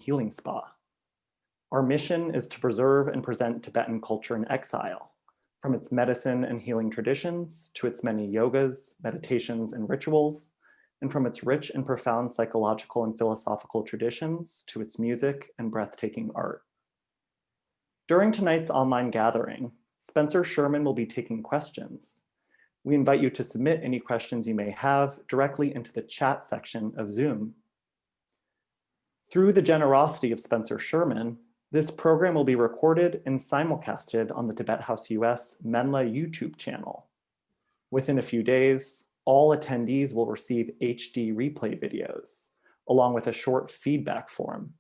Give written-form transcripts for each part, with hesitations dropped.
healing spa. Our mission is to preserve and present Tibetan culture in exile, from its medicine and healing traditions to its many yogas, meditations, and rituals, and from its rich and profound psychological and philosophical traditions to its music and breathtaking art. During tonight's online gathering, Spencer Sherman will be taking questions. We invite you to submit any questions you may have directly into the chat section of Zoom. Through the generosity of Spencer Sherman, this program will be recorded and simulcasted on the Tibet House US Menla YouTube channel. Within a few days, all attendees will receive HD replay videos, along with a short feedback form.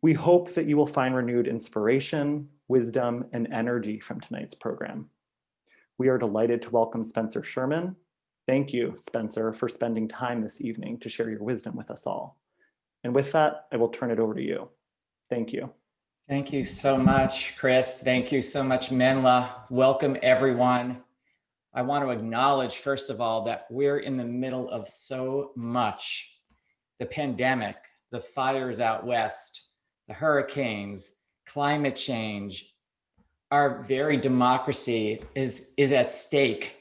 We hope that you will find renewed inspiration, wisdom, and energy from tonight's program. We are delighted to welcome Spencer Sherman. Thank you, Spencer, for spending time this evening to share your wisdom with us all. And with that, I will turn it over to you. Thank you. Thank you so much, Chris. Thank you so much, Menla. Welcome, everyone. I want to acknowledge, first of all, that we're in the middle of so much. The pandemic, the fires out west, the hurricanes, climate change. Our very democracy is at stake.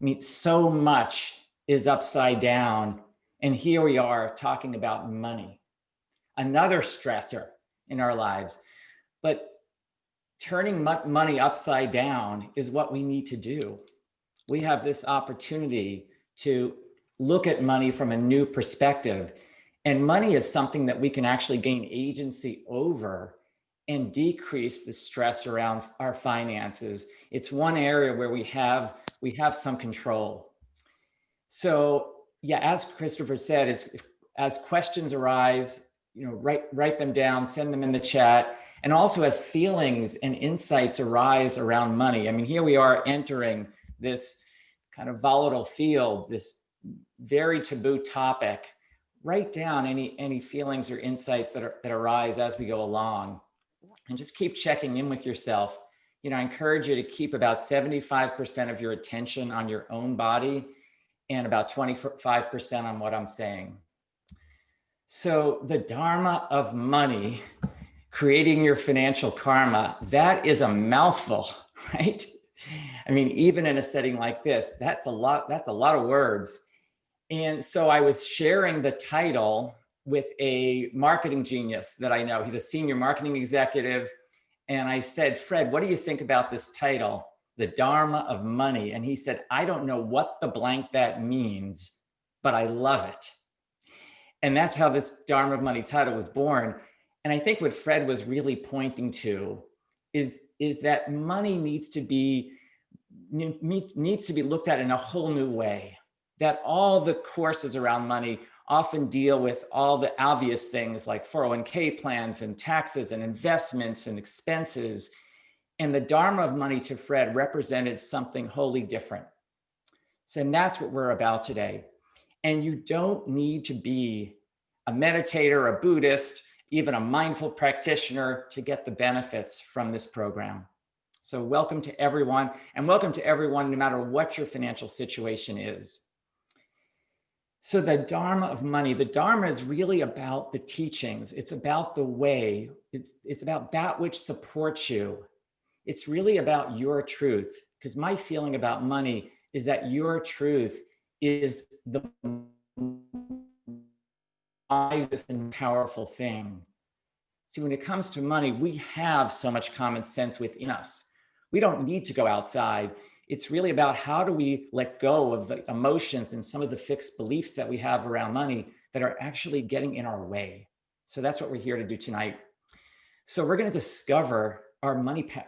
I mean, so much is upside down. And here we are talking about money, another stressor in our lives. But turning money upside down is what we need to do. We have this opportunity to look at money from a new perspective. And money is something that we can actually gain agency over and decrease the stress around our finances. It's one area where we have some control. So yeah, as Christopher said, as questions arise, write them down, send them in the chat. And also as feelings and insights arise around money. I mean, here we are entering this kind of volatile field, this very taboo topic. Write down any feelings or insights that arise as we go along, and just keep checking in with yourself. I encourage you to keep about 75% of your attention on your own body and about 25% on what I'm saying. So the Dharma of money, creating your financial karma, that is a mouthful, right? I mean, even in a setting like this, that's a lot of words. And so I was sharing the title with a marketing genius that I know. He's a senior marketing executive. And I said, Fred, what do you think about this title, The Dharma of Money? And he said, I don't know what the blank that means, but I love it. And that's how this Dharma of Money title was born. And I think what Fred was really pointing to is that money needs to be looked at in a whole new way. That all the courses around money often deal with all the obvious things like 401k plans and taxes and investments and expenses. And the Dharma of money to Fred represented something wholly different. So that's what we're about today. And you don't need to be a meditator, a Buddhist, even a mindful practitioner to get the benefits from this program. So welcome to everyone, and welcome to everyone no matter what your financial situation is. So the Dharma of money, the Dharma is really about the teachings. It's about the way, it's about that which supports you. It's really about your truth, because my feeling about money is that your truth is the wisest and powerful thing. See, when it comes to money, we have so much common sense within us. We don't need to go outside. It's really about how do we let go of the emotions and some of the fixed beliefs that we have around money that are actually getting in our way. So that's what we're here to do tonight. So we're going to discover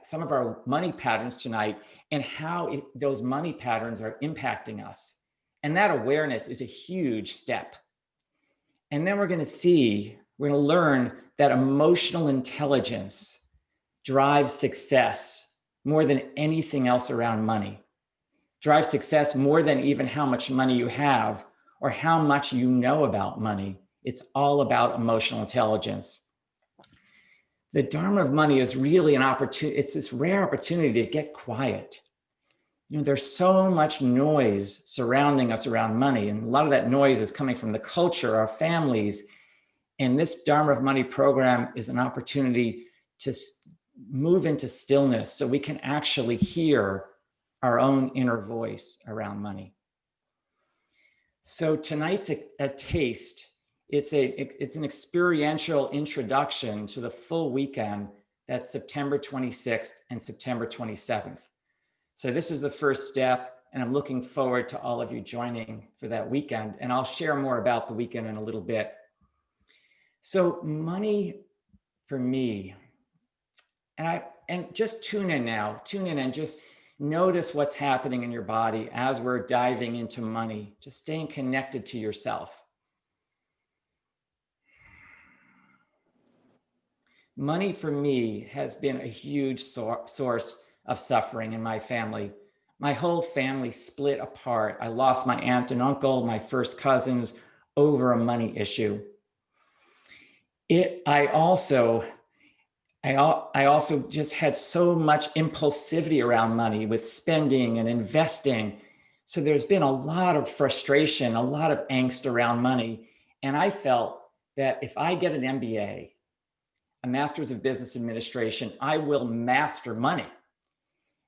some of our money patterns tonight and how those money patterns are impacting us. And that awareness is a huge step. And then we're going to learn that emotional intelligence drives success more than anything else around money. Drives success more than even how much money you have or how much you know about money. It's all about emotional intelligence. The Dharma of money is really an opportunity. It's this rare opportunity to get quiet. There's so much noise surrounding us around money. And a lot of that noise is coming from the culture, our families. And this Dharma of Money program is an opportunity to move into stillness so we can actually hear our own inner voice around money. So tonight's a taste. It's an experiential introduction to the full weekend. That's September 26th and September 27th. So this is the first step, and I'm looking forward to all of you joining for that weekend. And I'll share more about the weekend in a little bit. So money for me, and just tune in and just notice what's happening in your body as we're diving into money, just staying connected to yourself. Money for me has been a huge source of suffering in my family. My whole family split apart. I lost my aunt and uncle, my first cousins, over a money issue. I also just had so much impulsivity around money with spending and investing. So there's been a lot of frustration, a lot of angst around money. And I felt that if I get an MBA, a Master's of Business Administration, I will master money.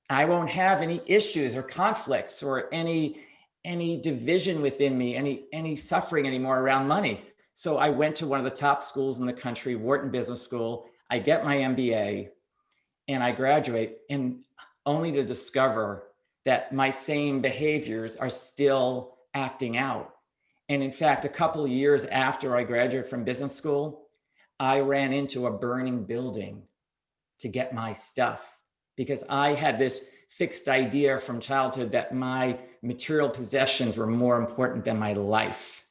I won't have any issues or conflicts or any division within me, any suffering anymore around money. So I went to one of the top schools in the country, Wharton Business School. I get my MBA and I graduate, and only to discover that my same behaviors are still acting out. And in fact, a couple of years after I graduated from business school, I ran into a burning building to get my stuff because I had this fixed idea from childhood that my material possessions were more important than my life.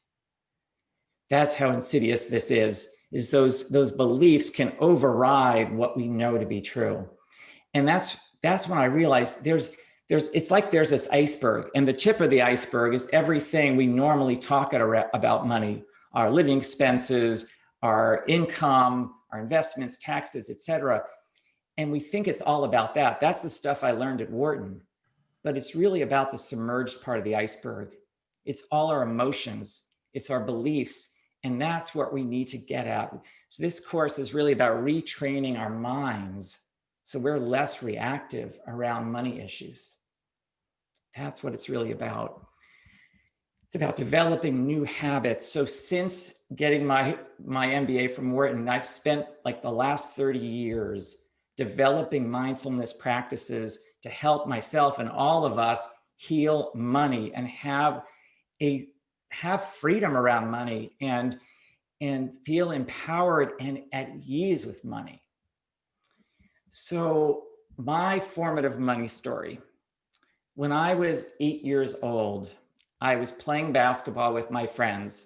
That's how insidious this is those beliefs can override what we know to be true. And that's when I realized it's like there's this iceberg, and the tip of the iceberg is everything we normally talk about money, our living expenses, our income, our investments, taxes, etc. And we think it's all about that. That's the stuff I learned at Wharton, but it's really about the submerged part of the iceberg. It's all our emotions, it's our beliefs, and that's what we need to get at. So this course is really about retraining our minds so we're less reactive around money issues. That's what it's really about. It's about developing new habits. So since getting my MBA from Wharton, I've spent like the last 30 years developing mindfulness practices to help myself and all of us heal money and have freedom around money and feel empowered and at ease with money. So my formative money story. When I was 8 years old, I was playing basketball with my friends,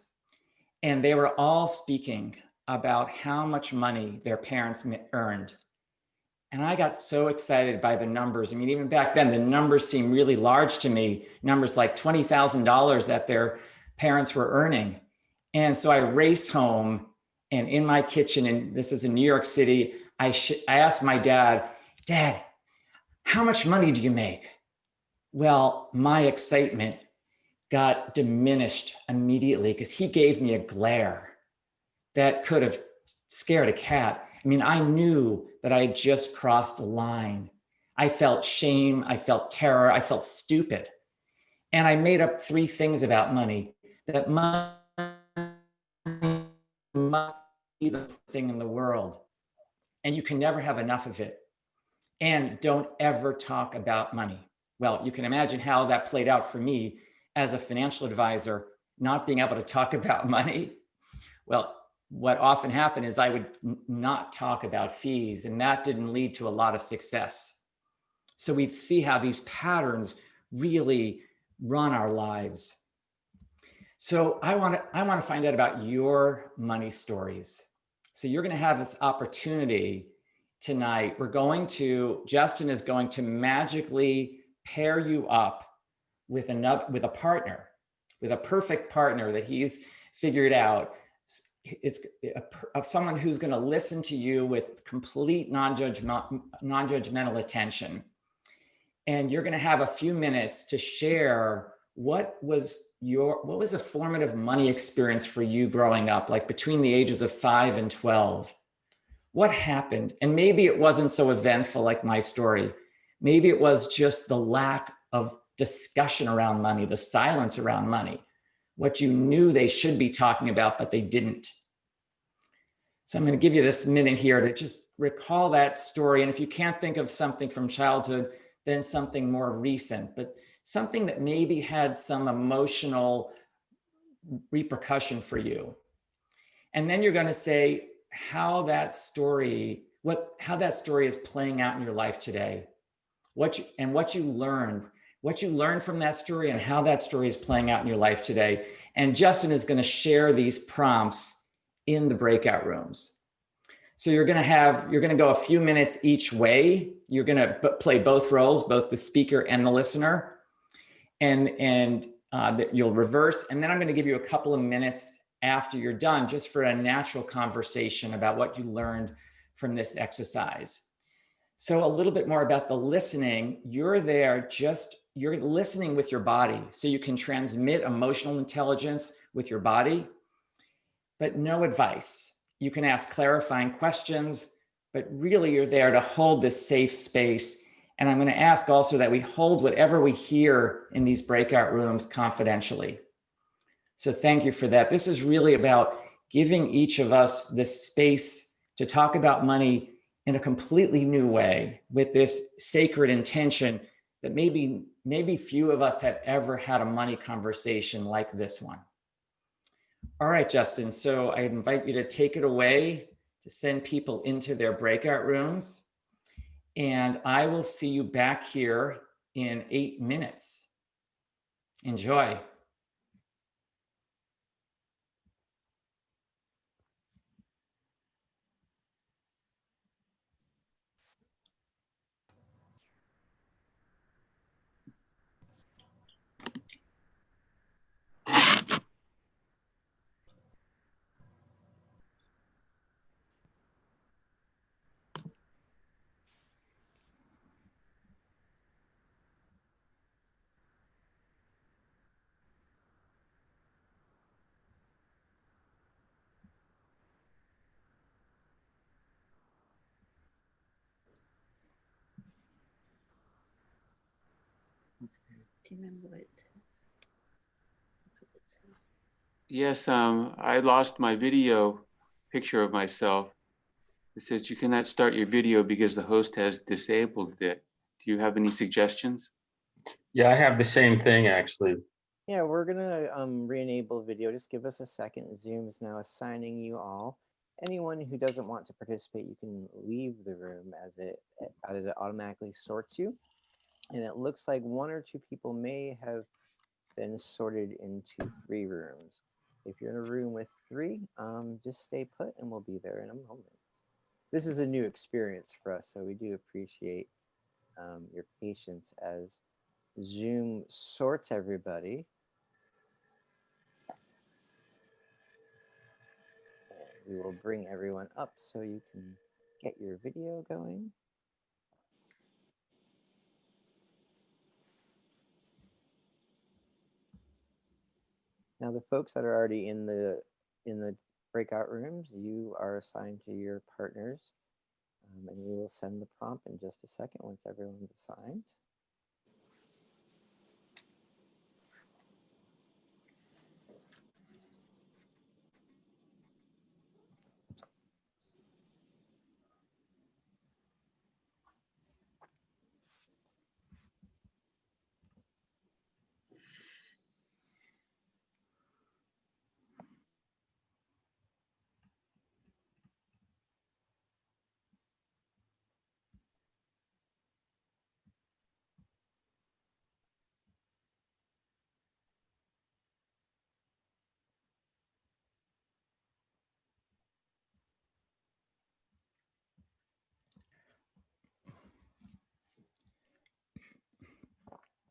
and they were all speaking about how much money their parents earned. And I got so excited by the numbers. I mean, even back then, the numbers seemed really large to me, numbers like $20,000 that their parents were earning. And so I raced home, and in my kitchen, and this is in New York City, I asked my dad, "Dad, how much money do you make?" Well, my excitement got diminished immediately because he gave me a glare that could have scared a cat. I mean, I knew that I had just crossed a line. I felt shame, I felt terror, I felt stupid. And I made up 3 things about money: that money must be the thing in the world, and you can never have enough of it, and don't ever talk about money. Well, you can imagine how that played out for me as a financial advisor, not being able to talk about money. Well, what often happened is I would not talk about fees, and that didn't lead to a lot of success. So we see how these patterns really run our lives. So I want to find out about your money stories. So you're going to have this opportunity tonight. Justin is going to magically pair you up with a partner, with a perfect partner that he's figured out. It's of someone who's going to listen to you with complete non-judgmental attention. And you're going to have a few minutes to share what was what was a formative money experience for you growing up, like between the ages of 5 and 12? What happened? And maybe it wasn't so eventful like my story. Maybe it was just the lack of discussion around money, the silence around money, what you knew they should be talking about, but they didn't. So I'm going to give you this minute here to just recall that story. And if you can't think of something from childhood, then something more recent, but something that maybe had some emotional repercussion for you. And then you're going to say how that story is playing out in your life today. What you learned from that story and how that story is playing out in your life today. And Justin is going to share these prompts in the breakout rooms. So you're going to go a few minutes each way. You're going to play both roles, both the speaker and the listener, and you'll reverse. And then I'm going to give you a couple of minutes after you're done, just for a natural conversation about what you learned from this exercise. So a little bit more about the listening. You're listening with your body, so you can transmit emotional intelligence with your body, but no advice. You can ask clarifying questions, but really you're there to hold this safe space. And I'm going to ask also that we hold whatever we hear in these breakout rooms confidentially. So thank you for that. This is really about giving each of us this space to talk about money in a completely new way, with this sacred intention that maybe few of us have ever had a money conversation like this one. All right, Justin, so I invite you to take it away to send people into their breakout rooms. And I will see you back here in 8 minutes. Enjoy. Do you remember what it says? That's what it says. Yes, I lost my video picture of myself. It says you cannot start your video because the host has disabled it. Do you have any suggestions? Yeah, I have the same thing actually. Yeah, we're gonna re-enable video. Just give us a second. Zoom is now assigning you all. Anyone who doesn't want to participate, you can leave the room as it automatically sorts you. And it looks like 1 or 2 people may have been sorted into 3 rooms. If you're in a room with 3, just stay put and we'll be there in a moment. This is a new experience for us, so we do appreciate your patience as Zoom sorts everybody. And we will bring everyone up so you can get your video going. Now the folks that are already in the breakout rooms, you are assigned to your partners, and we will send the prompt in just a second once everyone's assigned.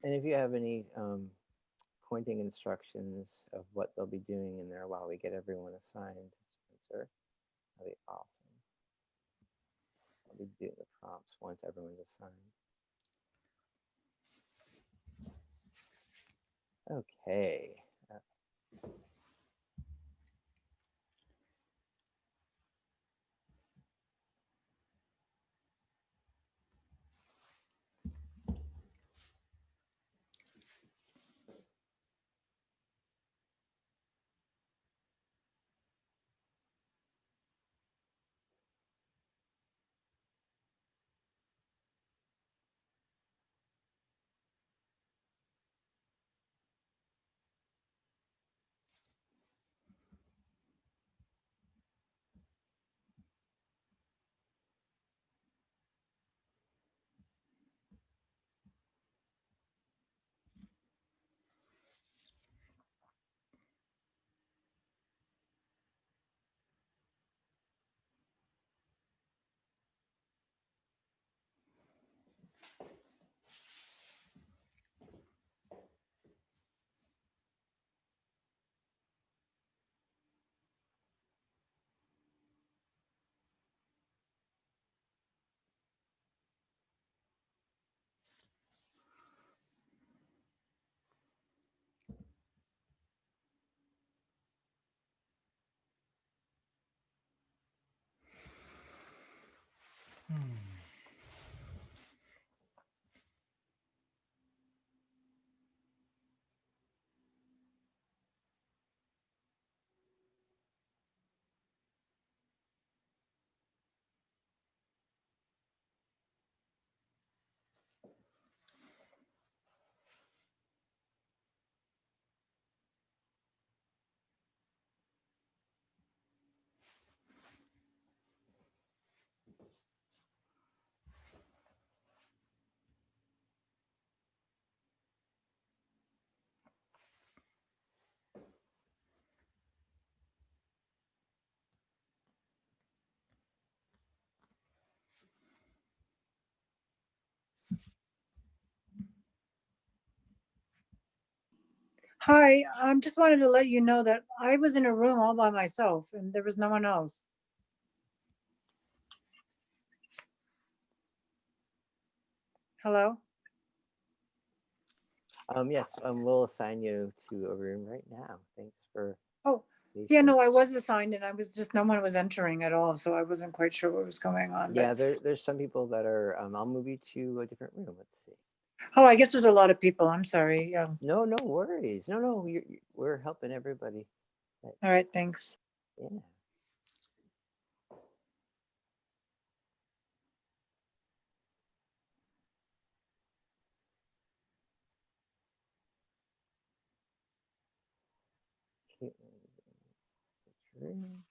And if you have any pointing instructions of what they'll be doing in there while we get everyone assigned, Spencer, that'd be awesome. I'll be doing the prompts once everyone's assigned. Okay, Hi, just wanted to let you know that I was in a room all by myself and there was no one else. Hello? Yes, we'll assign you to a room right now. Thanks for. Oh, yeah, no, I was assigned and I was just, no one was entering at all. So I wasn't quite sure what was going on. Yeah, But, there's some people that are, I'll move you to a different room. Let's see. oh, I guess there's a lot of people. I'm sorry. Yeah. No, no worries. No, we're helping everybody. All right, thanks. Yeah. Caitlin's in the room.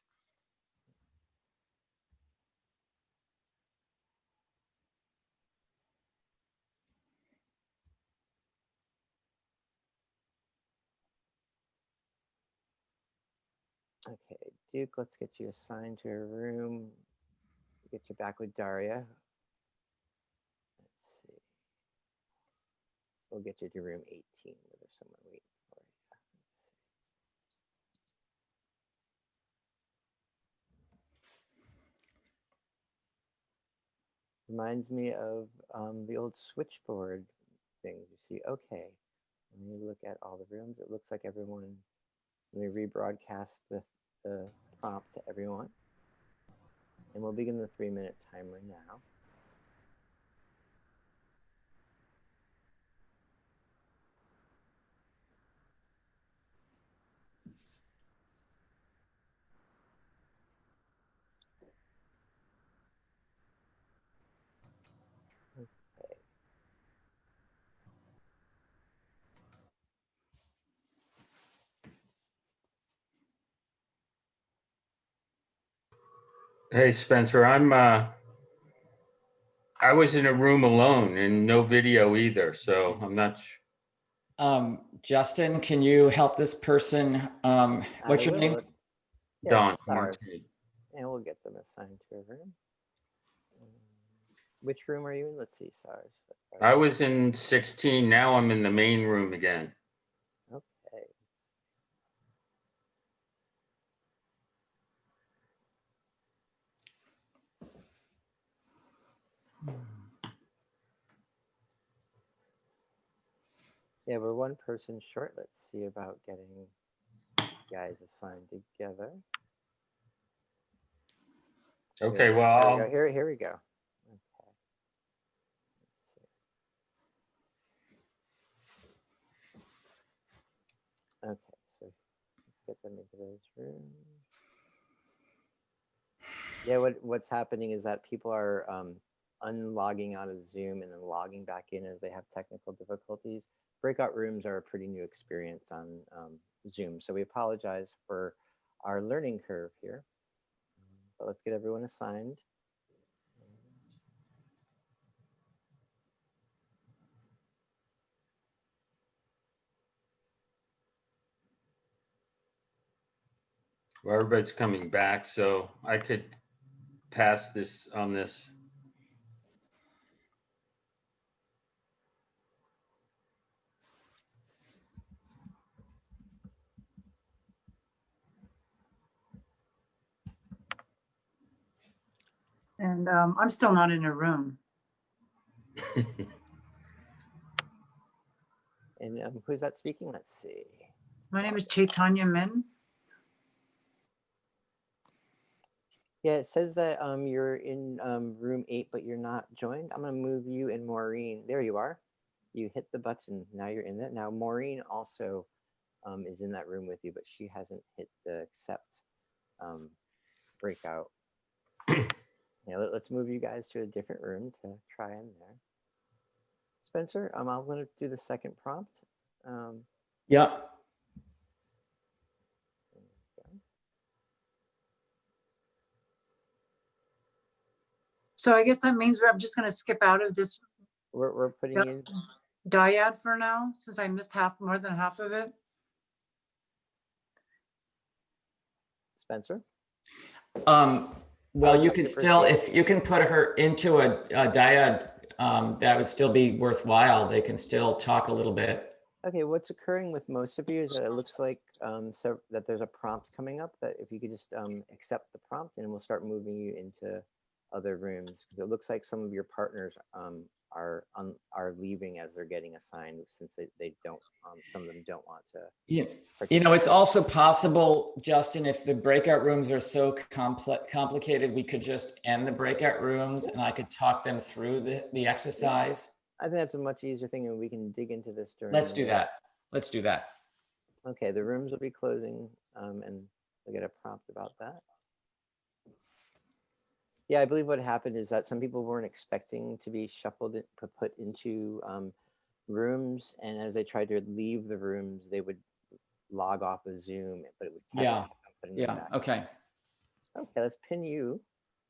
Okay, Duke, let's get you assigned to a room. Get you back with Daria. Let's see. We'll get you to room 18 where there's someone waiting for you. Let's see. Reminds me of the old switchboard things. You see, okay, let me look at all the rooms. It looks like everyone, let me rebroadcast the prompt to everyone. And we'll begin the 3-minute timer now. Okay. Hey, Spencer, I was in a room alone and no video either, so I'm not. Justin, can you help this person? What's your name? Yeah, Don Sarge. Martin. And we'll get them assigned to a room. Which room are you in? Let's see, Sarge. I was in 16. Now I'm in the main room again. Okay. Yeah, we're one person short. Let's see about getting you guys assigned together. Okay, Here well, we go. Here we go. Okay. Let's see. Okay, so let's get them into those rooms. Yeah, what's happening is that people are unlogging out of Zoom and then logging back in as they have technical difficulties. Breakout rooms are a pretty new experience on Zoom, so we apologize for our learning curve here. But let's get everyone assigned. well, everybody's coming back, so I could pass this on this. And I'm still not in a room. And who's that speaking? Let's see. My name is Chaitanya Min. Yeah, it says that you're in room 8, but you're not joined. I'm gonna move you and Maureen. There you are. You hit the button. Now you're in it. Now Maureen also is in that room with you, but she hasn't hit the accept breakout. Yeah, let's move you guys to a different room to try in there. Spencer, I'm going to do the second prompt. Yeah. So I guess that means I'm just going to skip out of this We're putting in dyad for now, since I missed more than half of it. Spencer. Well, you could still, if you can put her into a dyad, that would still be worthwhile. They can still talk a little bit. Okay, what's occurring with most of you is that it looks like so that there's a prompt coming up that if you could just accept the prompt, and we'll start moving you into other rooms, because it looks like some of your partners are leaving as they're getting assigned, since they don't some of them don't want to. Yeah. You know, it's also possible, Justin, if the breakout rooms are so complicated, we could just end the breakout rooms and I could talk them through the exercise. I think that's a much easier thing, and we can dig into this during. Let's do that. Let's do that. Okay, the rooms will be closing, and we'll get a prompt about that. Yeah, I believe what happened is that some people weren't expecting to be shuffled, put into rooms, and as they tried to leave the rooms, they would log off of Zoom, but it would catch them back. Okay. Okay, let's pin you.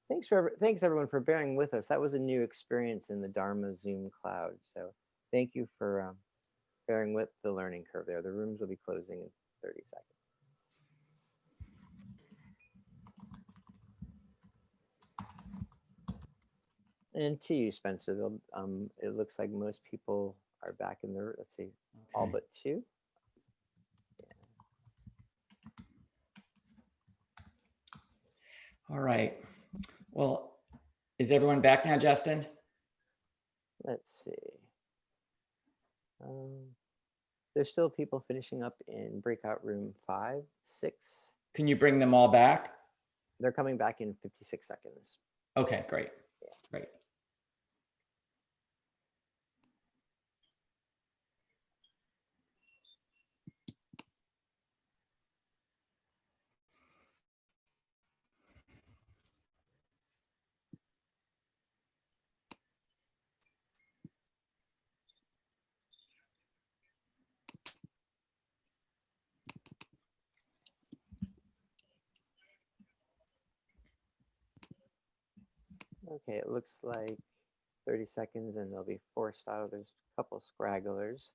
Thanks everyone for bearing with us. That was a new experience in the Dharma Zoom cloud. So thank you for bearing with the learning curve there. The rooms will be closing in 30 seconds. And to you, Spencer, it looks like most people are back in the, let's see, all but 2. All right. Well, is everyone back now, Justin? Let's see. There's still people finishing up in breakout room 5, 6. Can you bring them all back? They're coming back in 56 seconds. Okay, great. Yeah. Great. Okay, it looks like 30 seconds and they'll be forced out. There's a couple scragglers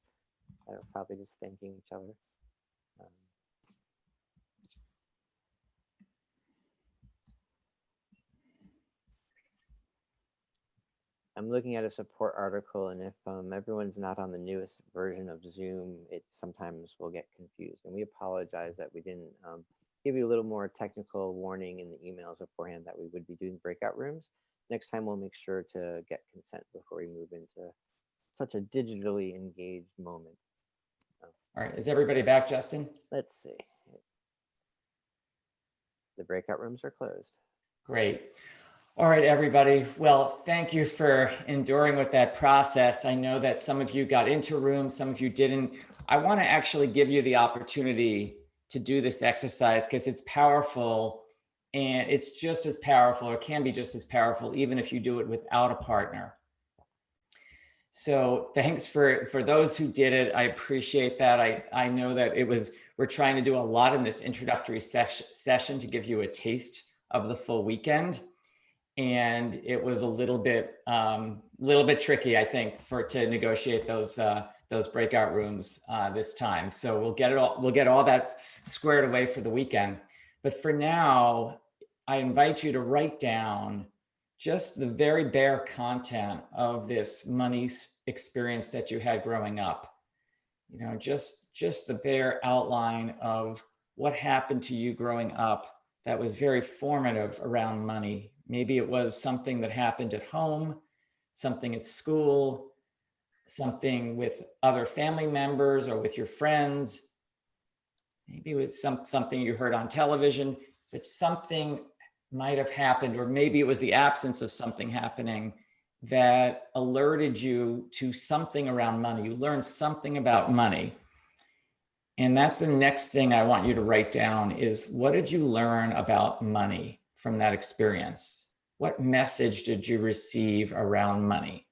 that are probably just thanking each other. I'm looking at a support article, and if everyone's not on the newest version of Zoom, it sometimes will get confused. And we apologize that we didn't give you a little more technical warning in the emails beforehand that we would be doing breakout rooms. Next time, we'll make sure to get consent before we move into such a digitally engaged moment. All right, is everybody back, Justin? Let's see. The breakout rooms are closed. Great. All right, everybody. Well, thank you for enduring with that process. I know that some of you got into rooms, some of you didn't. I want to actually give you the opportunity to do this exercise because it's powerful, and it's just as powerful, or can be just as powerful, even if you do it without a partner. So thanks for those who did it. I appreciate that. I know that we're trying to do a lot in this introductory session to give you a taste of the full weekend. And it was a little bit tricky, I think, to negotiate those breakout rooms this time. So we'll get all that squared away for the weekend. But for now, I invite you to write down just the very bare content of this money experience that you had growing up. You know, just the bare outline of what happened to you growing up that was very formative around money. Maybe it was something that happened at home, something at school, something with other family members or with your friends. Maybe it was something you heard on television, but something might have happened, or maybe it was the absence of something happening that alerted you to something around money. You learned something about money. And that's the next thing I want you to write down is, what did you learn about money from that experience? What message did you receive around money?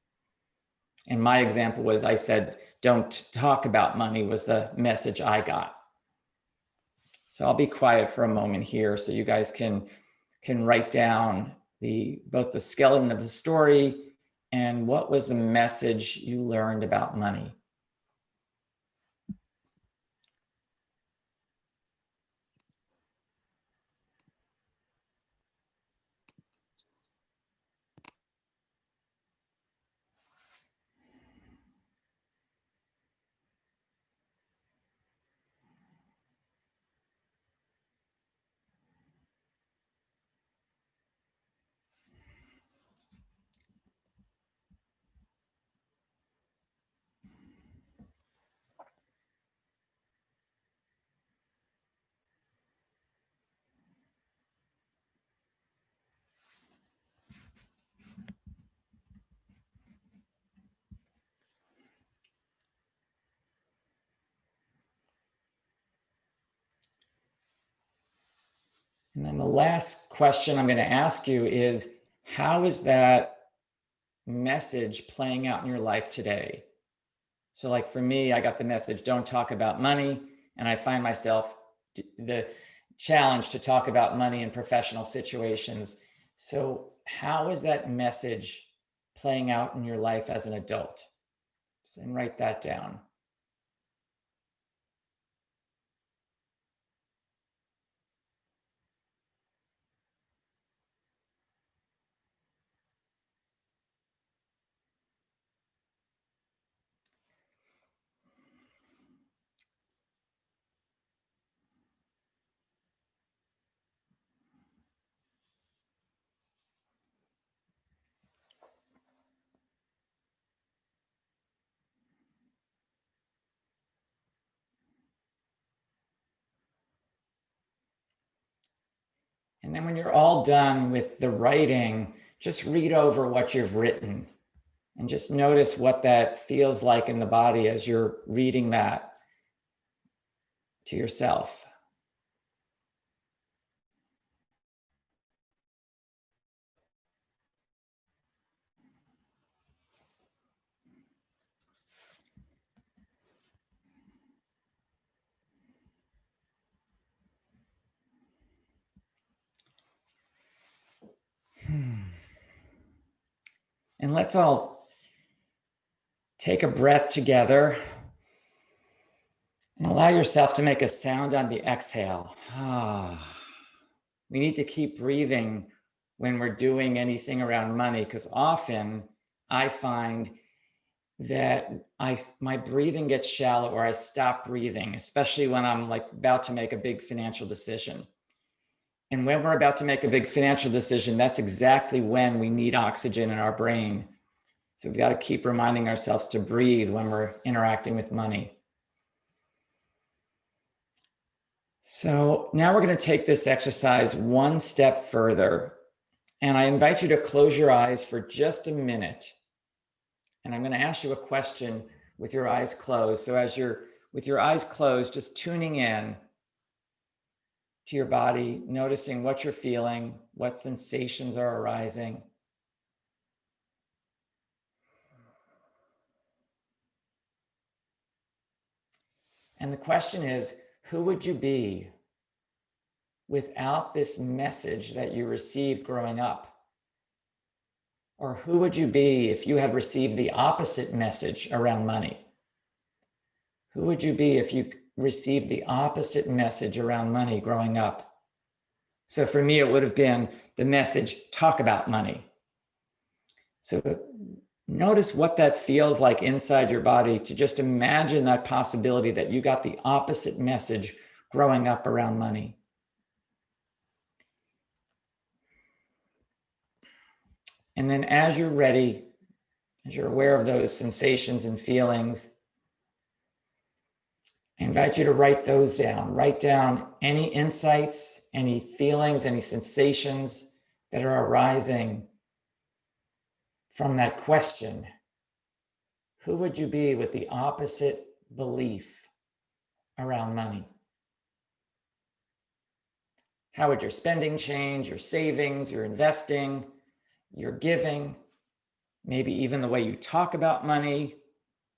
And my example was, I said, don't talk about money was the message I got. So I'll be quiet for a moment here so you guys can write down both the skeleton of the story and what was the message you learned about money. And then the last question I'm going to ask you is, how is that message playing out in your life today? So like for me, I got the message, don't talk about money. And I find myself the challenge to talk about money in professional situations. So how is that message playing out in your life as an adult? And write that down. And then when you're all done with the writing, just read over what you've written and just notice what that feels like in the body as you're reading that to yourself. And let's all take a breath together and allow yourself to make a sound on the exhale. We need to keep breathing when we're doing anything around money, because often I find that my breathing gets shallow, or I stop breathing, especially when I'm like about to make a big financial decision. And when we're about to make a big financial decision, that's exactly when we need oxygen in our brain. So we've got to keep reminding ourselves to breathe when we're interacting with money. So now we're going to take this exercise one step further. And I invite you to close your eyes for just a minute. And I'm going to ask you a question with your eyes closed. So as you're with your eyes closed, just tuning in to your body, noticing what you're feeling, what sensations are arising. And the question is, who would you be without this message that you received growing up? Or who would you be if you had received the opposite message around money? Who would you be if you received the opposite message around money growing up? So for me, it would have been the message, talk about money. So notice what that feels like inside your body to just imagine that possibility that you got the opposite message growing up around money. And then as you're ready, as you're aware of those sensations and feelings, I invite you to write those down. Write down any insights, any feelings, any sensations that are arising from that question. Who would you be with the opposite belief around money? How would your spending change, your savings, your investing, your giving, maybe even the way you talk about money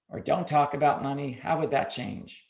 or don't talk about money? How would that change?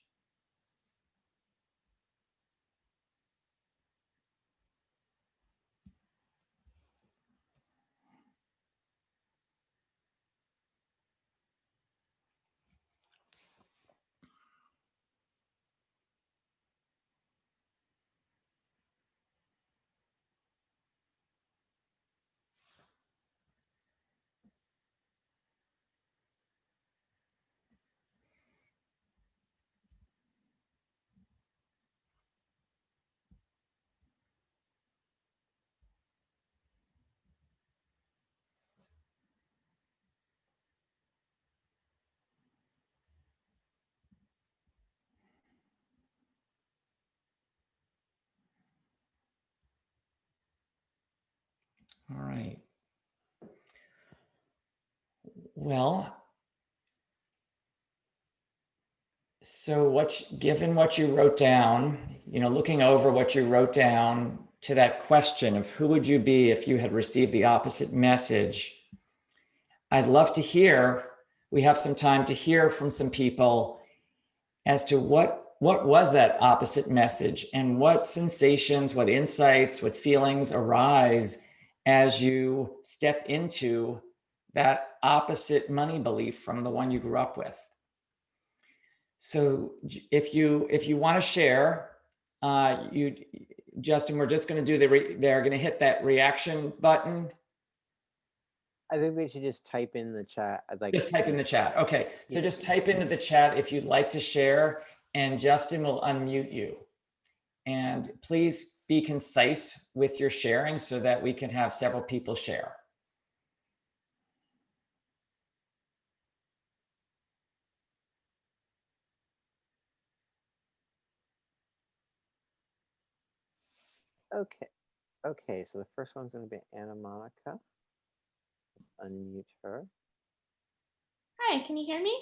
All right. Well, so given what you wrote down, looking over what you wrote down to that question of who would you be if you had received the opposite message, I'd love to hear, we have some time to hear from some people as to what was that opposite message and what sensations, what insights, what feelings arise as you step into that opposite money belief from the one you grew up with. So if you want to share, Justin, we're just going to do they're going to hit that reaction button. I think they should just type in the chat. Just type in the chat. Okay, so just type into the chat if you'd like to share, and Justin will unmute you. And please be concise with your sharing so that we can have several people share. Okay, so the first one's going to be Anna Monica. Let's unmute her. Hi, can you hear me?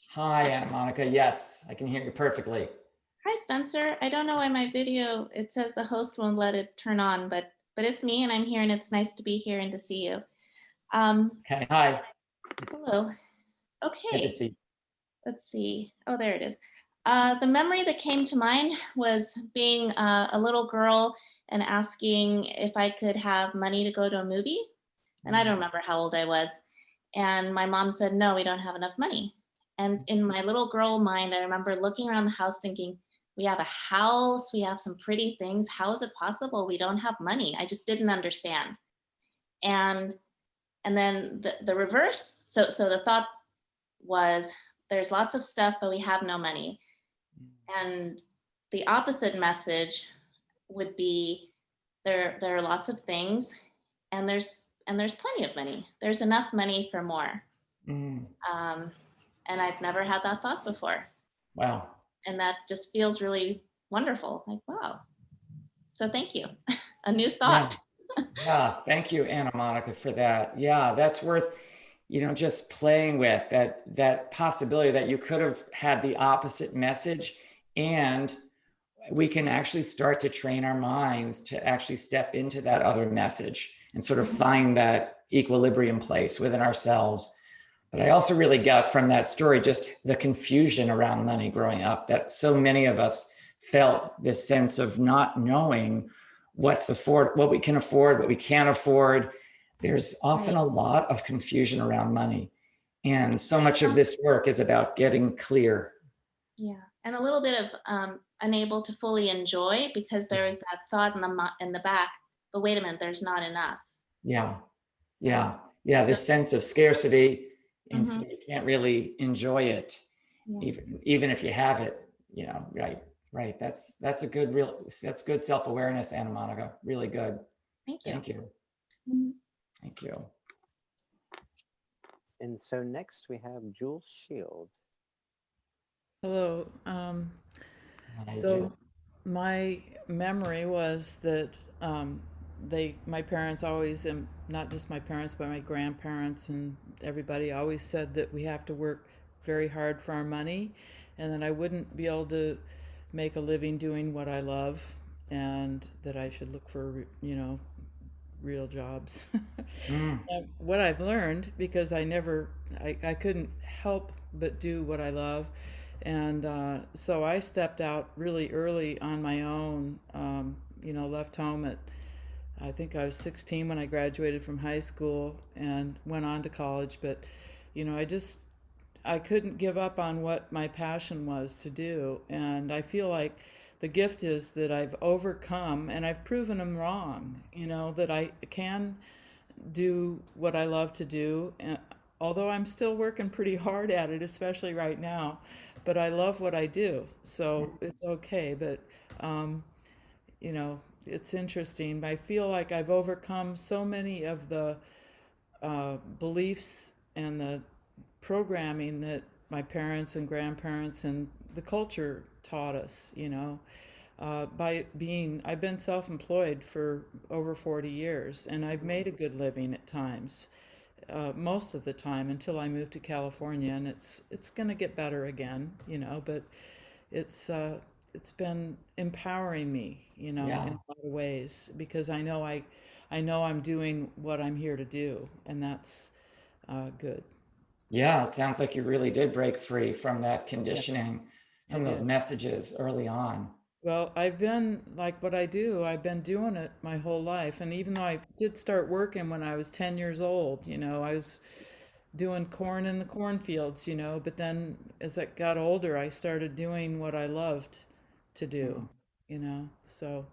Hi, Anna Monica. Yes, I can hear you perfectly. Hi, Spencer. I don't know why my video, it says the host won't let it turn on, but it's me and I'm here and it's nice to be here and to see you. Okay, hi. Hello. Good to Okay, see you. let's see. Oh, there it is. The memory that came to mind was being a little girl and asking if I could have money to go to a movie. And I don't remember how old I was. And my mom said, no, we don't have enough money. And in my little girl mind, I remember looking around the house thinking, we have a house, we have some pretty things. How is it possible we don't have money? I just didn't understand. And then the reverse, so the thought was, there's lots of stuff, but we have no money. And the opposite message would be, there are lots of things, and there's plenty of money. There's enough money for more. And I've never had that thought before. Wow. And that just feels really, wonderful. Like, wow. So thank you. A new Yeah. thought. Yeah, thank you, Anna Monica, for that. Yeah, that's worth, just playing with that possibility that you could have had the opposite message, and we can actually start to train our minds to actually step into that other message and sort of find that equilibrium place within ourselves. But I also really got from that story just the confusion around money growing up, that so many of us felt this sense of not knowing what we can afford, what we can't afford. There's often a lot of confusion around money. And so much of this work is about getting clear. Yeah, and a little bit of unable to fully enjoy, because there is that thought in the back, but wait a minute, there's not enough. Yeah, this sense of scarcity, and so you can't really enjoy it, even if you have it. Right. That's good self-awareness, Anna Monica. Really good. Thank you. Thank you. Mhm. Thank you. And so next we have Jules Shield. Hello. Hi, So Jill. my memory was that my parents always, and not just my parents, but my grandparents and everybody always said that we have to work very hard for our money, and that I wouldn't be able to make a living doing what I love, and that I should look for, real jobs. What I've learned, because I couldn't help but do what I love, and so I stepped out really early on my own. Left home at, I think I was 16 when I graduated from high school and went on to college. But I couldn't give up on what my passion was to do, and I feel like the gift is that I've overcome, and I've proven them wrong. That I can do what I love to do, and although I'm still working pretty hard at it, especially right now, but I love what I do, so it's okay. But it's interesting. I feel like I've overcome so many of the beliefs and the programming that my parents and grandparents and the culture taught us. I've been self-employed for over 40 years, and I've made a good living at times, most of the time until I moved to California, and it's going to get better again, but it's been empowering me, in a lot of ways, because I know I'm doing what I'm here to do, and that's good. Yeah, it sounds like you really did break free from that conditioning, from those did. messages early on. Well, I've been like what I do. I've been doing it my whole life. And even though I did start working when I was 10 years old, I was doing corn in the cornfields, but then as I got older, I started doing what I loved to do, so.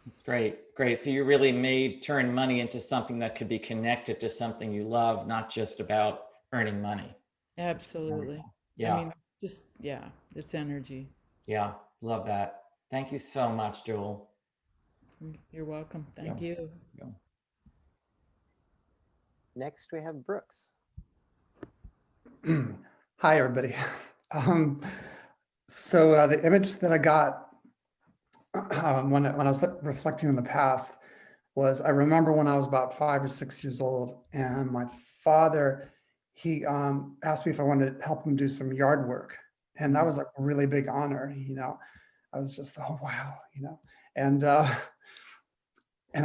It's great. Great. So you really turn money into something that could be connected to something you love, not just about earning money. Absolutely. Yeah. I mean, it's energy. Yeah. Love that. Thank you so much, Jewel. You're welcome. Thank you. Yeah. Next we have Brooks. Hi, everybody. So the image that I got when I was reflecting on the past was, I remember when I was about 5 or 6 years old, and my father, he asked me if I wanted to help him do some yard work. And that was like a really big honor, I was just, oh, wow, and I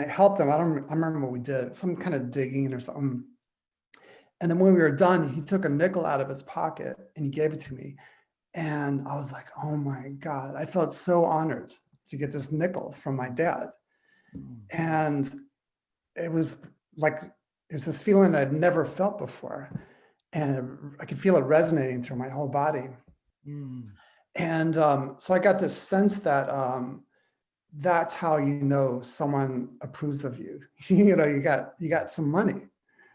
helped him. I remember what we did, some kind of digging or something. And then when we were done, he took a nickel out of his pocket and he gave it to me. And I was like, oh my God, I felt so honored to get this nickel from my dad. And it was this feeling I'd never felt before. And I could feel it resonating through my whole body. And so I got this sense that that's how someone approves of you. You got some money.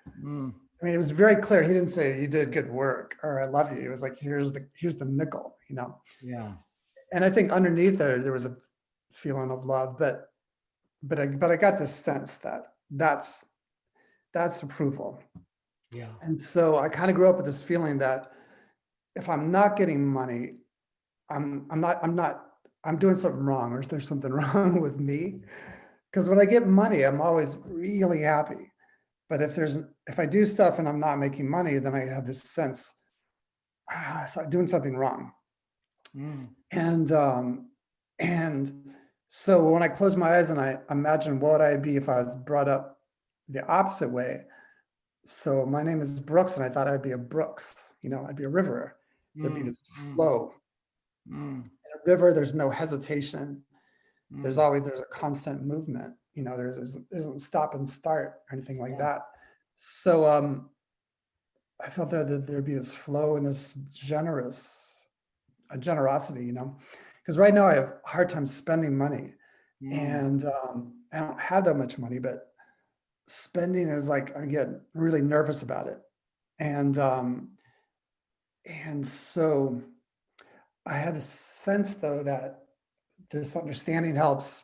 I mean, it was very clear. He didn't say you did good work or I love you. It was like, here's the nickel, Yeah. And I think underneath there was a feeling of love, but I got this sense that that's approval. Yeah. And so I kind of grew up with this feeling that if I'm not getting money, I'm not I'm doing something wrong, or is there something wrong with me? Because when I get money, I'm always really happy. But if I do stuff and I'm not making money, then I have this sense, so I'm doing something wrong. Mm. And so when I close my eyes and I imagine what would I be if I was brought up the opposite way. So my name is Brooks, and I thought I'd be a Brooks, I'd be a river. There'd be this flow. In a river, there's no hesitation. There's a constant movement. There isn't stop and start or anything like that. So I felt that there'd be this flow and this generosity, because right now I have a hard time spending money, and I don't have that much money, but spending is like, I get really nervous about it. And so I had a sense, though, that this understanding helps.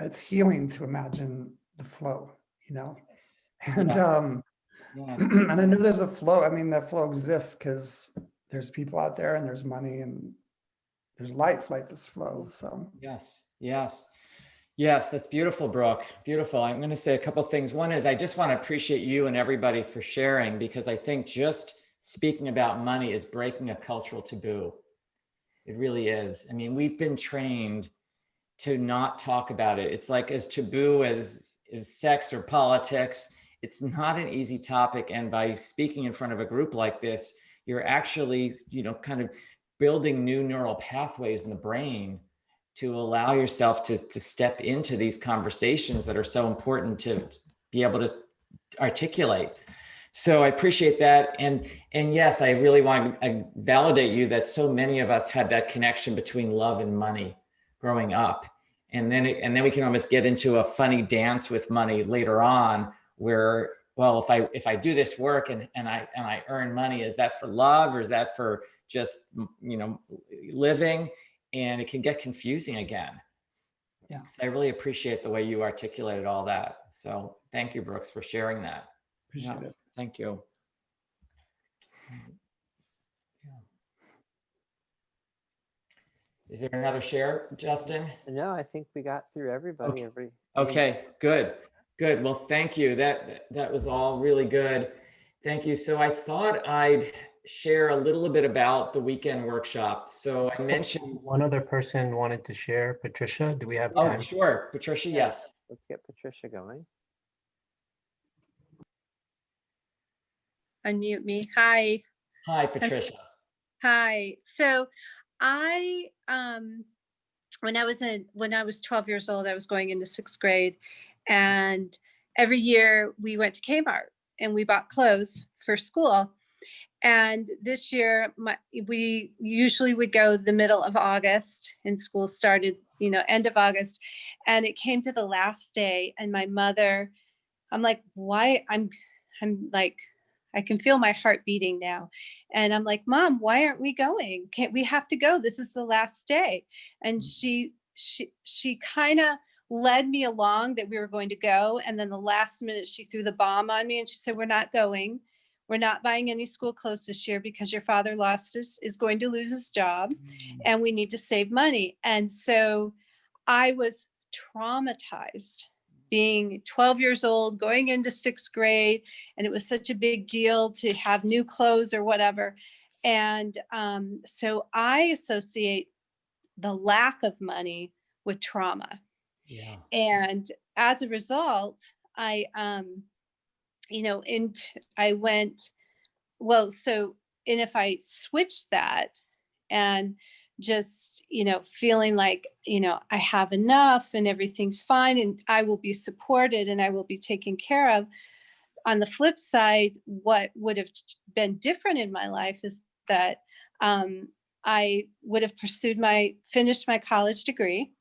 It's healing to imagine the flow, and and I know there's a flow. I mean, that flow exists because there's people out there, and there's money, and there's life like this flow. So yes, that's beautiful, Brooke. Beautiful. I'm going to say a couple of things. One is I just want to appreciate you and everybody for sharing, because I think just speaking about money is breaking a cultural taboo. It really is. I mean, we've been trained to not talk about it. It's like as taboo as sex or politics. It's not an easy topic. And by speaking in front of a group like this, you're actually, kind of building new neural pathways in the brain to allow yourself to step into these conversations that are so important to be able to articulate. So I appreciate that. And yes, I really want to validate you that so many of us had that connection between love and money growing up. And then we can almost get into a funny dance with money later on, where, well, if I do this work and I earn money, is that for love, or is that for just, living? And it can get confusing again. Yeah. So I really appreciate the way you articulated all that. So thank you, Brooks, for sharing that. Appreciate it. Thank you. Is there another share, Justin? No, I think we got through everybody. Okay, good. Well, thank you. That was all really good. Thank you. So I thought I'd share a little bit about the weekend workshop. So I mentioned one other person wanted to share. Patricia, do we have time? Oh, sure. Patricia, yes. Let's get Patricia going. Unmute me. Hi. Hi, Patricia. Hi. So I when I was 12 years old, I was going into 6th grade, and every year we went to Kmart and we bought clothes for school. And this year we usually would go the middle of August, and school started, end of August. And it came to the last day, and my mother, I'm like, why? I'm like, I can feel my heart beating now. And I'm like, Mom, why aren't we going? Can't we have to go? This is the last day. And she kind of led me along that we were going to go. And then the last minute she threw the bomb on me, and she said, we're not going. We're not buying any school clothes this year because your father is going to lose his job, and we need to save money. And so I was traumatized, being 12 years old, going into 6th grade, and it was such a big deal to have new clothes or whatever. And so I associate the lack of money with trauma. Yeah. And as a result, I went, well, so, and if I switched that and just, feeling like, I have enough and everything's fine and I will be supported and I will be taken care of. On the flip side, what would have been different in my life is that I would have finished my college degree,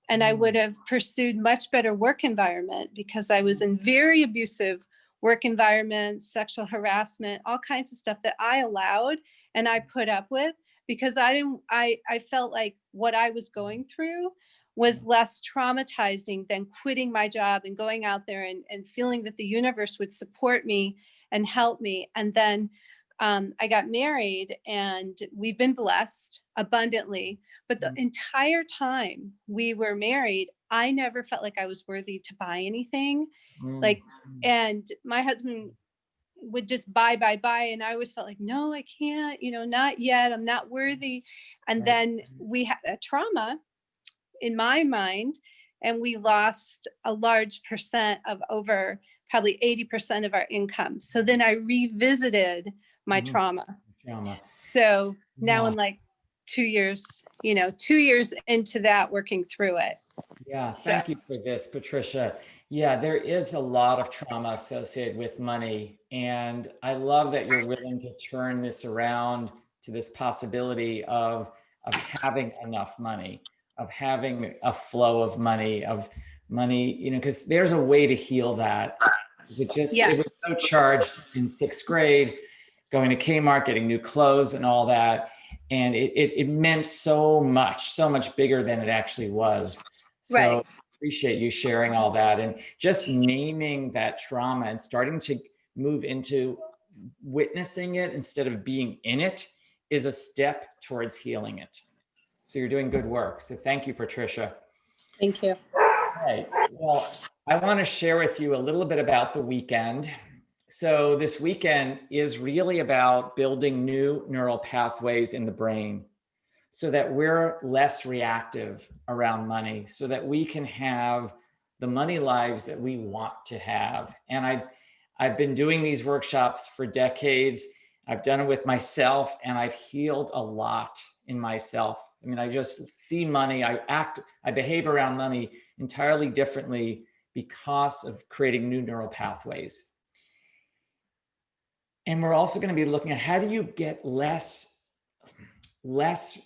and I would have pursued much better work environment, because I was in very abusive work environments, sexual harassment, all kinds of stuff that I allowed and I put up with, because I felt like what I was going through was less traumatizing than quitting my job and going out there and feeling that the universe would support me and help me. And then I got married and we've been blessed abundantly, but the entire time we were married, I never felt like I was worthy to buy anything. Like, and my husband would just buy. And I always felt like, no, I can't, not yet. I'm not worthy. And then we had a trauma in my mind, and we lost a large percent of over probably 80% of our income. So then I revisited my trauma. So now in like 2 years, 2 years into that, working through it. Yeah, thank you for this, Patricia. Yeah, there is a lot of trauma associated with money. And I love that you're willing to turn this around to this possibility of having enough money, of having a flow of money, because there's a way to heal that. It was so charged in 6th grade, going to Kmart, getting new clothes and all that. And it meant so much bigger than it actually was. So appreciate you sharing all that and just naming that trauma and starting to move into witnessing it instead of being in it is a step towards healing it. So you're doing good work. So thank you, Patricia. Thank you. All right. Well, I want to share with you a little bit about the weekend. So this weekend is really about building new neural pathways in the brain so that we're less reactive around money, so that we can have the money lives that we want to have. And I've been doing these workshops for decades. I've done it with myself, and I've healed a lot in myself. I mean, I just see money, I behave around money entirely differently because of creating new neural pathways. And we're also going to be looking at how do you get less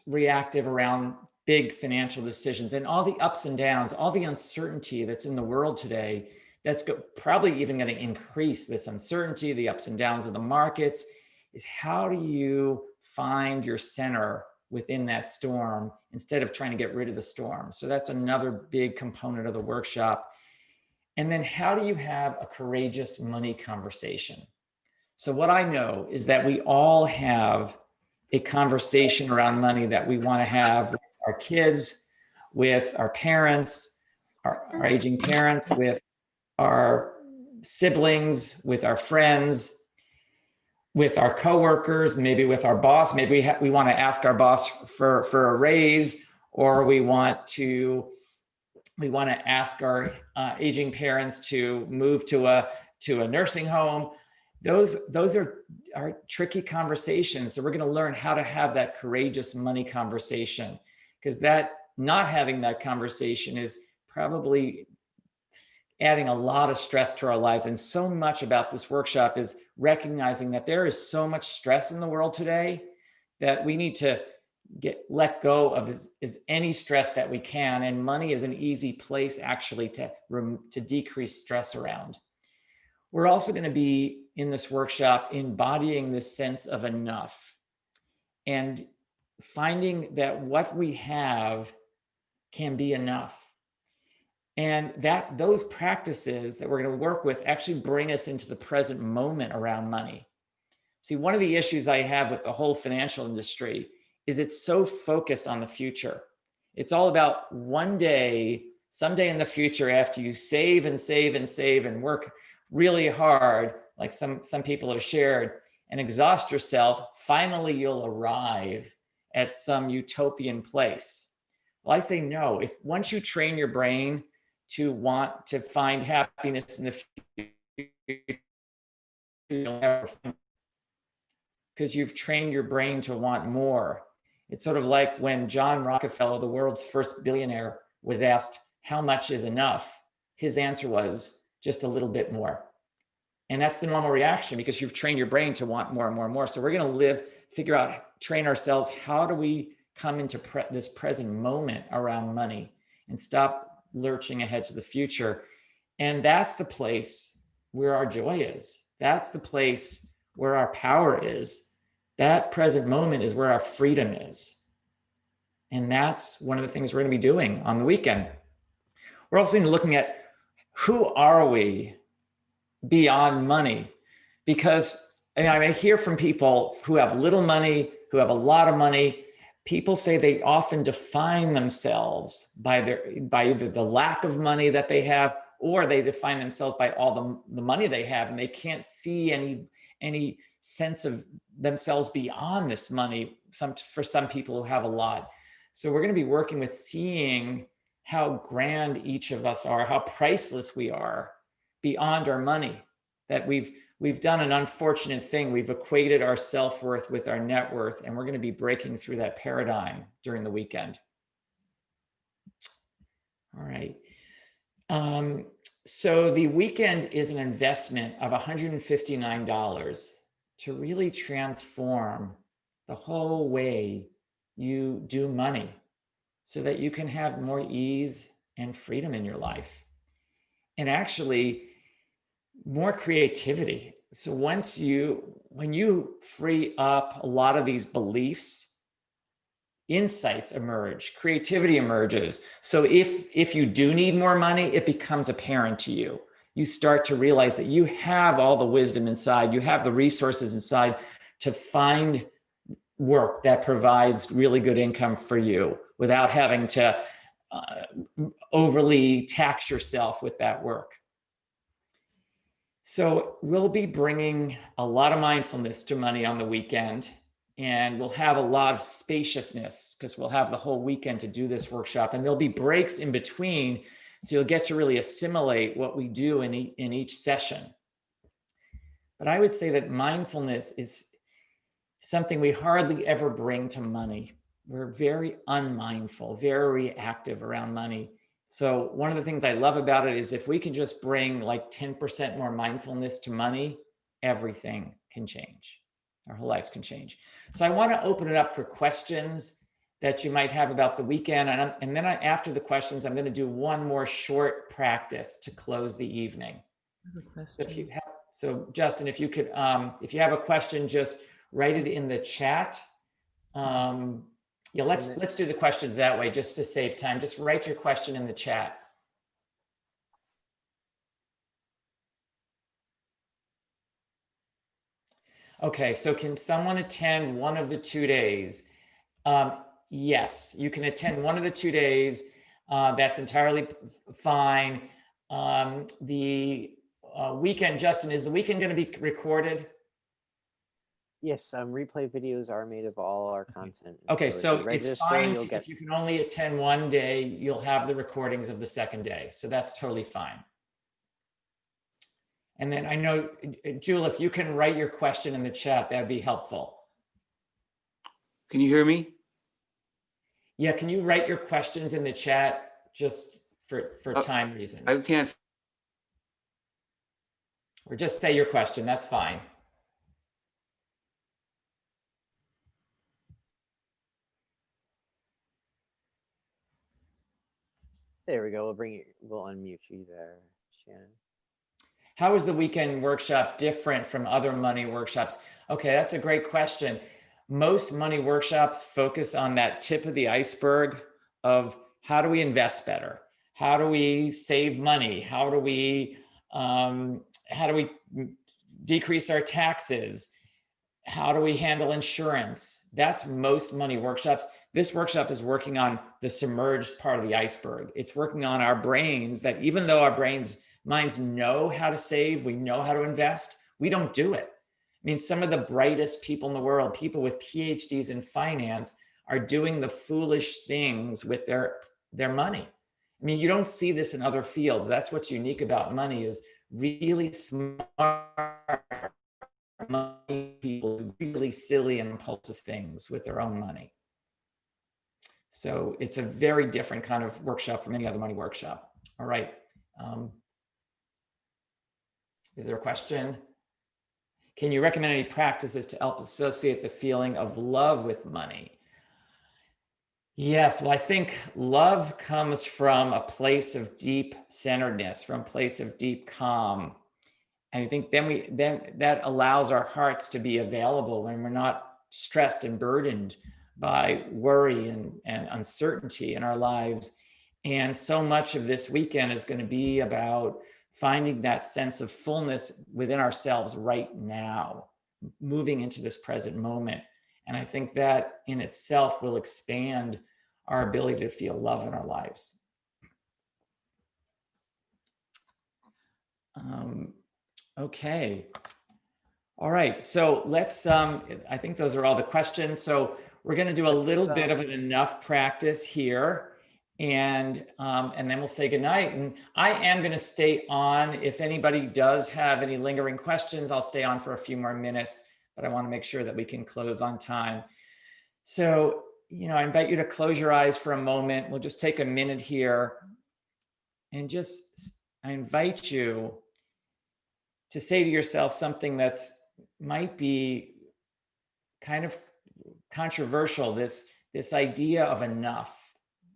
reactive around big financial decisions and all the ups and downs, all the uncertainty that's in the world today, that's probably even going to increase this uncertainty, the ups and downs of the markets, is how do you find your center within that storm instead of trying to get rid of the storm? So that's another big component of the workshop. And then how do you have a courageous money conversation? So what I know is that we all have a conversation around money that we want to have with our kids, with our parents, our aging parents, with our siblings, with our friends, with our coworkers, maybe with our boss. Maybe we want to ask our boss for a raise, or we want to ask our aging parents to move to a nursing home. Those are tricky conversations. So we're going to learn how to have that courageous money conversation, because that not having that conversation is probably adding a lot of stress to our life. And so much about this workshop is recognizing that there is so much stress in the world today that we need to let go of as any stress that we can. And money is an easy place actually to decrease stress around. We're also going to be in this workshop embodying this sense of enough and finding that what we have can be enough. And that those practices that we're going to work with actually bring us into the present moment around money. See, one of the issues I have with the whole financial industry is it's so focused on the future. It's all about someday in the future, after you save and save and save and work really hard, like some people have shared, and exhaust yourself, finally you'll arrive at some utopian place. Well, I say no. Once you train your brain to want to find happiness in the future, because you've trained your brain to want more. It's sort of like when John Rockefeller, the world's first billionaire, was asked, how much is enough? His answer was, just a little bit more. And that's the normal reaction because you've trained your brain to want more and more and more. So we're going to train ourselves. How do we come into this present moment around money and stop lurching ahead to the future? And that's the place where our joy is. That's the place where our power is. That present moment is where our freedom is. And that's one of the things we're going to be doing on the weekend. We're also looking at who are we beyond money? Because And I hear from people who have little money, who have a lot of money. People say they often define themselves by either the lack of money that they have, or they define themselves by all the money they have, and they can't see any sense of themselves beyond this money. For some people who have a lot. So we're going to be working with seeing how grand each of us are, how priceless we are beyond our money. That we've done an unfortunate thing. We've equated our self-worth with our net worth, and we're going to be breaking through that paradigm during the weekend. All right. So the weekend is an investment of $159 to really transform the whole way you do money so that you can have more ease and freedom in your life. And actually, more creativity. So when you free up a lot of these beliefs, insights emerge, creativity emerges. So if you do need more money, it becomes apparent to you. You start to realize that you have all the wisdom inside, you have the resources inside to find work that provides really good income for you without having to overly tax yourself with that work. So we'll be bringing a lot of mindfulness to money on the weekend, and we'll have a lot of spaciousness because we'll have the whole weekend to do this workshop, and there'll be breaks in between. So you'll get to really assimilate what we do in each session. But I would say that mindfulness is something we hardly ever bring to money. We're very unmindful, very reactive around money. So one of the things I love about it is if we can just bring like 10% more mindfulness to money, everything can change. Our whole lives can change. So I want to open it up for questions that you might have about the weekend. And then after the questions, I'm going to do one more short practice to close the evening. So Justin, if you could, if you have a question, just write it in the chat. Yeah, let's do the questions that way just to save time. Just write your question in the chat. Okay, so can someone attend one of the 2 days? Yes, you can attend one of the 2 days. That's entirely fine. The weekend, Justin, is the weekend going to be recorded? Yes, replay videos are made of all our content. Okay, so if you it's fine you'll get... if you can only attend one day, you'll have the recordings of the second day. So that's totally fine. And then I know, Jewel, if you can write your question in the chat, that'd be helpful. Can you hear me? Yeah, can you write your questions in the chat just for time reasons? I can't. Or just say your question, that's fine. There we go. We'll unmute you there, Shannon. How is the weekend workshop different from other money workshops? Okay, that's a great question. Most money workshops focus on that tip of the iceberg of how do we invest better? How do we save money? How do we decrease our taxes? How do we handle insurance? That's most money workshops. This workshop is working on the submerged part of the iceberg. It's working on our brains, that even though our minds know how to save, we know how to invest, we don't do it. I mean, some of the brightest people in the world, people with PhDs in finance, are doing the foolish things with their money. I mean, you don't see this in other fields. That's what's unique about money, is really smart money people do really silly and impulsive things with their own money. So it's a very different kind of workshop from any other money workshop. All right. Is there a question? Can you recommend any practices to help associate the feeling of love with money? Yes, well, I think love comes from a place of deep centeredness, from a place of deep calm. And I think then that allows our hearts to be available when we're not stressed and burdened by worry and uncertainty in our lives. And so much of this weekend is going to be about finding that sense of fullness within ourselves right now, moving into this present moment. And I think that in itself will expand our ability to feel love in our lives. Okay. All right. So let's, I think those are all the questions. So we're going to do a little bit of an enough practice here, and then we'll say goodnight. And I am going to stay on. If anybody does have any lingering questions, I'll stay on for a few more minutes, but I want to make sure that we can close on time. So, I invite you to close your eyes for a moment. We'll just take a minute here, and I invite you to say to yourself something that's might be kind of controversial, this idea of enough.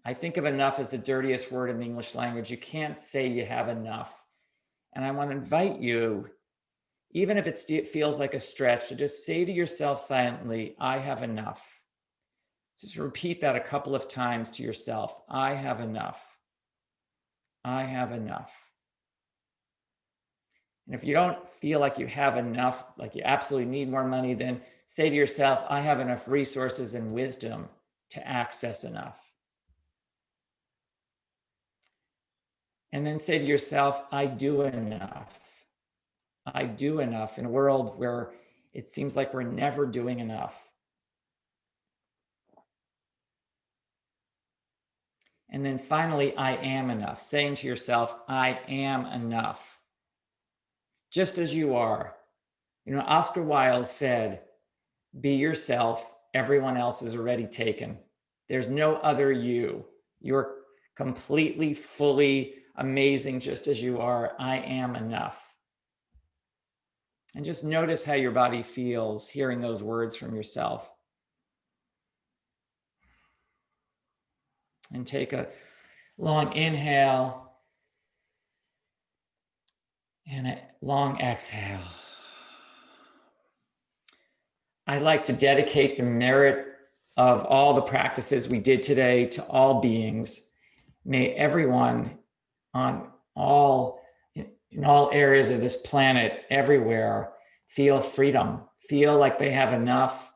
I think of enough as the dirtiest word in the English language. You can't say you have enough. And I want to invite you, even if it feels like a stretch, to just say to yourself silently, I have enough. Just repeat that a couple of times to yourself. I have enough. I have enough. And if you don't feel like you have enough, like you absolutely need more money, then say to yourself, I have enough resources and wisdom to access enough. And then say to yourself, I do enough. I do enough in a world where it seems like we're never doing enough. And then finally, I am enough. Saying to yourself, I am enough. Just as you are. Oscar Wilde said, be yourself, everyone else is already taken. There's no other you. You're completely, fully amazing just as you are. I am enough. And just notice how your body feels hearing those words from yourself. And take a long inhale and a long exhale. I'd like to dedicate the merit of all the practices we did today to all beings. May everyone in all areas of this planet, everywhere, feel freedom, feel like they have enough,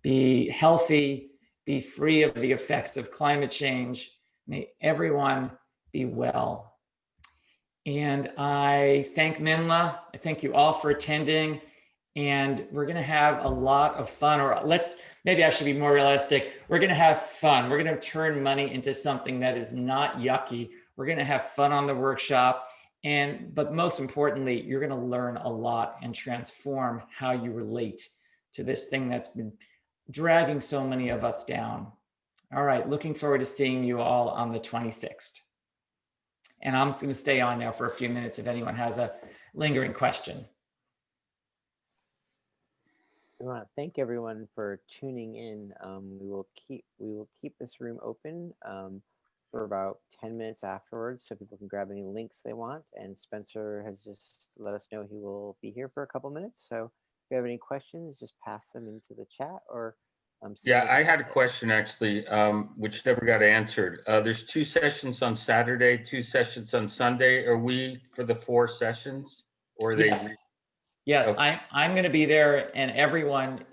be healthy, be free of the effects of climate change. May everyone be well. And I thank Minla. I thank you all for attending. And we're going to have a lot of fun, or maybe I should be more realistic. We're going to have fun. We're going to turn money into something that is not yucky. We're going to have fun on the workshop. But most importantly, you're going to learn a lot and transform how you relate to this thing that's been dragging so many of us down. All right. Looking forward to seeing you all on the 26th. And I'm just going to stay on now for a few minutes if anyone has a lingering question. We want to thank everyone for tuning in. We will keep this room open for about 10 minutes afterwards, so people can grab any links they want. And Spencer has just let us know he will be here for a couple minutes. So if you have any questions, just pass them into the chat or. Yeah, I had a question actually, which never got answered. There's 2 sessions on Saturday, 2 sessions on Sunday. Are we for the 4 sessions, or are they? Yes, Okay. I'm going to be there, and everyone.